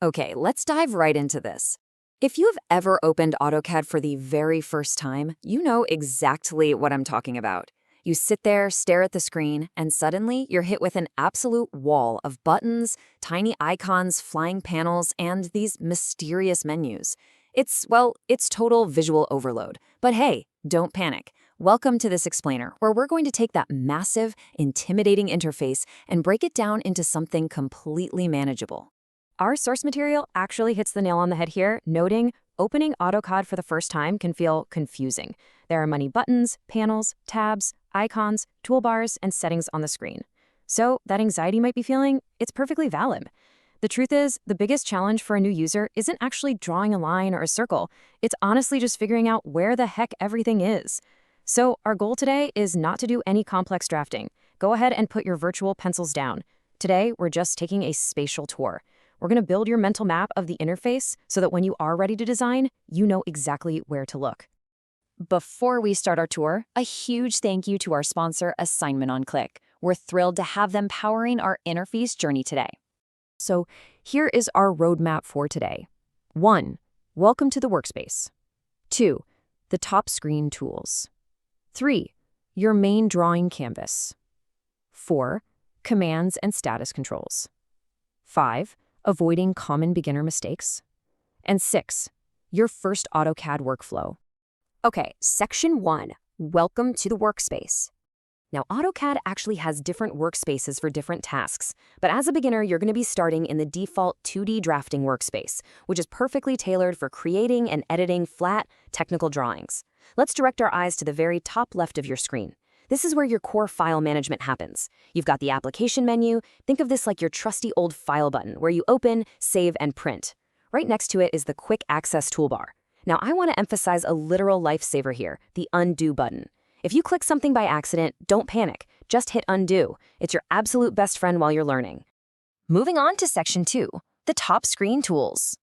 Okay, let's dive right into this. If you've ever opened AutoCAD for the very first time, you know exactly what I'm talking about. You sit there, stare at the screen, and suddenly you're hit with an absolute wall of buttons, tiny icons, flying panels, and these mysterious menus. It's total visual overload. But hey, don't panic. Welcome to this explainer, where we're going to take that massive, intimidating interface and break it down into something completely manageable. Our source material actually hits the nail on the head here, noting opening AutoCAD for the first time can feel confusing. There are many buttons, panels, tabs, icons, toolbars, and settings on the screen. So that anxiety you might be feeling, it's perfectly valid. The truth is, the biggest challenge for a new user isn't actually drawing a line or a circle. It's honestly just figuring out where the heck everything is. So our goal today is not to do any complex drafting. Go ahead and put your virtual pencils down. Today, we're just taking a spatial tour. We're going to build your mental map of the interface so that when you are ready to design, you know exactly where to look. Before we start our tour, a huge thank you to our sponsor, AssignmentOnClick. We're thrilled to have them powering our interface journey today. So here is our roadmap for today. 1. Welcome to the Workspace. 2. The top screen tools. 3. Your main drawing canvas. 4. Commands and status controls. 5. Avoiding common beginner mistakes. And 6. Your first AutoCAD workflow. Okay, Section 1. Welcome to the Workspace. Now, AutoCAD actually has different workspaces for different tasks, but as a beginner, you're going to be starting in the default 2D drafting workspace, which is perfectly tailored for creating and editing flat, technical drawings. Let's direct our eyes to the very top left of your screen. This is where your core file management happens. You've got the application menu. Think of this like your trusty old file button, where you open, save, and print. Right next to it is the quick access toolbar. Now, I want to emphasize a literal lifesaver here, the undo button. If you click something by accident, don't panic. Just hit undo. It's your absolute best friend while you're learning. Moving on to Section 2, the top screen tools.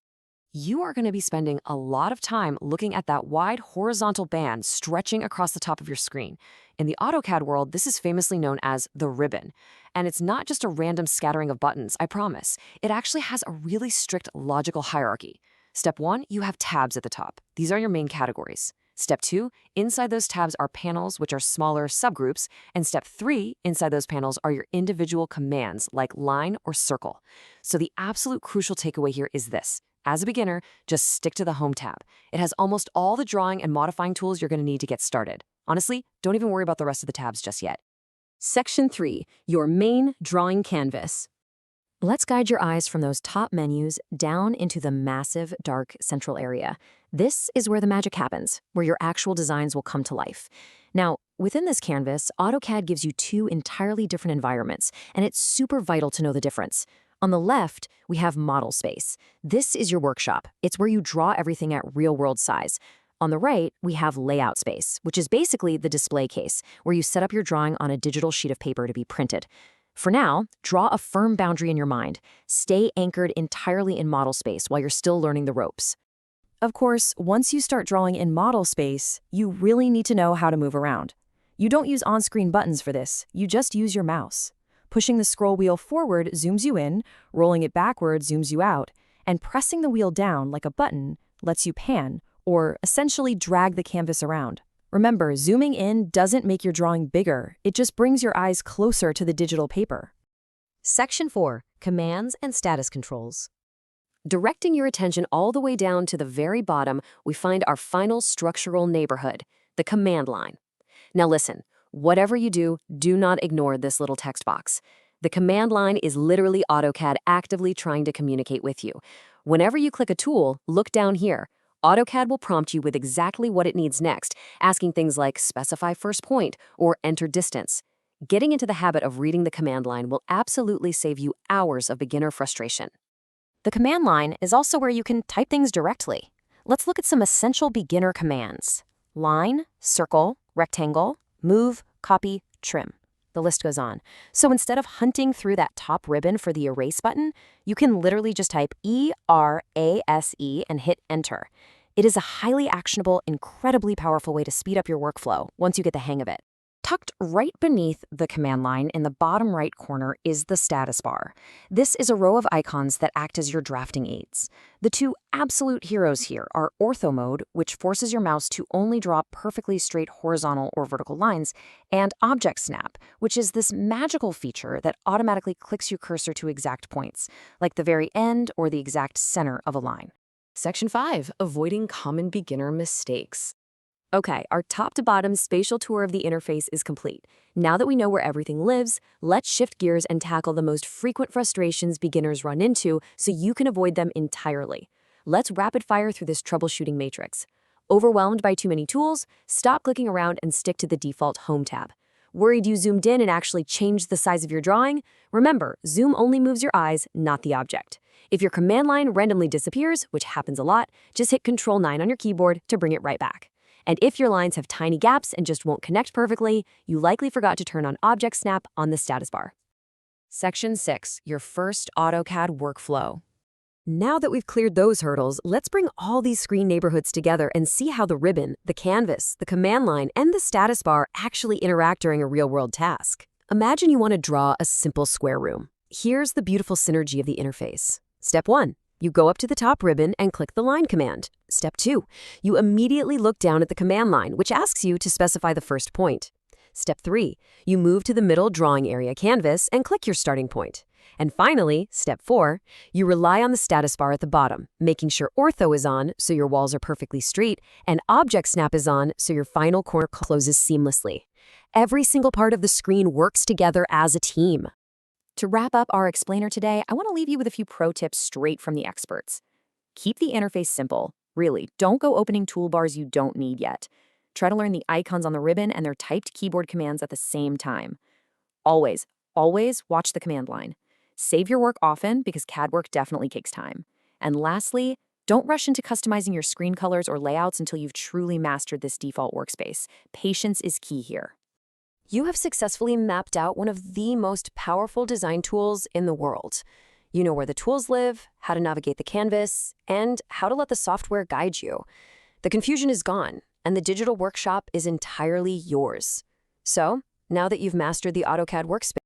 You are going to be spending a lot of time looking at that wide horizontal band stretching across the top of your screen. In the AutoCAD world, this is famously known as the ribbon. And it's not just a random scattering of buttons, I promise. It actually has a really strict logical hierarchy. Step 1, you have tabs at the top. These are your main categories. Step 2, inside those tabs are panels, which are smaller subgroups. And Step 3, inside those panels are your individual commands, like line or circle. So the absolute crucial takeaway here is this. As a beginner, just stick to the Home tab. It has almost all the drawing and modifying tools you're going to need to get started. Honestly, don't even worry about the rest of the tabs just yet. Section 3, your main drawing canvas. Let's guide your eyes from those top menus down into the massive, dark central area. This is where the magic happens, where your actual designs will come to life. Now, within this canvas, AutoCAD gives you two entirely different environments, and it's super vital to know the difference. On the left, we have model space. This is your workshop. It's where you draw everything at real-world size. On the right, we have layout space, which is basically the display case, where you set up your drawing on a digital sheet of paper to be printed. For now, draw a firm boundary in your mind. Stay anchored entirely in model space while you're still learning the ropes. Of course, once you start drawing in model space, you really need to know how to move around. You don't use on-screen buttons for this, you just use your mouse. Pushing the scroll wheel forward zooms you in, rolling it backward zooms you out, and pressing the wheel down like a button lets you pan, or essentially drag the canvas around. Remember, zooming in doesn't make your drawing bigger, it just brings your eyes closer to the digital paper. Section 4, Commands and Status Controls. Directing your attention all the way down to the very bottom, we find our final structural neighborhood, the command line. Now listen, whatever you do, do not ignore this little text box. The command line is literally AutoCAD actively trying to communicate with you. Whenever you click a tool, look down here. AutoCAD will prompt you with exactly what it needs next, asking things like specify first point or enter distance. Getting into the habit of reading the command line will absolutely save you hours of beginner frustration. The command line is also where you can type things directly. Let's look at some essential beginner commands. Line, circle, rectangle, move, copy, trim. The list goes on. So instead of hunting through that top ribbon for the erase button, you can literally just type ERASE and hit enter. It is a highly actionable, incredibly powerful way to speed up your workflow once you get the hang of it. Tucked right beneath the command line in the bottom right corner is the status bar. This is a row of icons that act as your drafting aids. The two absolute heroes here are Ortho Mode, which forces your mouse to only draw perfectly straight horizontal or vertical lines, and Object Snap, which is this magical feature that automatically clicks your cursor to exact points, like the very end or the exact center of a line. Section 5, Avoiding Common Beginner Mistakes. Okay, our top to bottom spatial tour of the interface is complete. Now that we know where everything lives, let's shift gears and tackle the most frequent frustrations beginners run into so you can avoid them entirely. Let's rapid fire through this troubleshooting matrix. Overwhelmed by too many tools? Stop clicking around and stick to the default Home tab. Worried you zoomed in and actually changed the size of your drawing? Remember, zoom only moves your eyes, not the object. If your command line randomly disappears, which happens a lot, just hit Control 9 on your keyboard to bring it right back. And if your lines have tiny gaps and just won't connect perfectly, you likely forgot to turn on Object Snap on the status bar. Section 6, your first AutoCAD workflow. Now that we've cleared those hurdles, let's bring all these screen neighborhoods together and see how the ribbon, the canvas, the command line, and the status bar actually interact during a real-world task. Imagine you want to draw a simple square room. Here's the beautiful synergy of the interface. Step 1. You go up to the top ribbon and click the line command. Step 2. You immediately look down at the command line, which asks you to specify the first point. Step 3. You move to the middle drawing area canvas and click your starting point. And finally, Step 4. You rely on the status bar at the bottom, making sure Ortho is on so your walls are perfectly straight, and Object Snap is on so your final corner closes seamlessly. Every single part of the screen works together as a team. To wrap up our explainer today, I want to leave you with a few pro tips straight from the experts. Keep the interface simple. Really, don't go opening toolbars you don't need yet. Try to learn the icons on the ribbon and their typed keyboard commands at the same time. Always watch the command line. Save your work often because CAD work definitely takes time. And lastly, don't rush into customizing your screen colors or layouts until you've truly mastered this default workspace. Patience is key here. You have successfully mapped out one of the most powerful design tools in the world. You know where the tools live, how to navigate the canvas, and how to let the software guide you. The confusion is gone, and the digital workshop is entirely yours. So, now that you've mastered the AutoCAD workspace,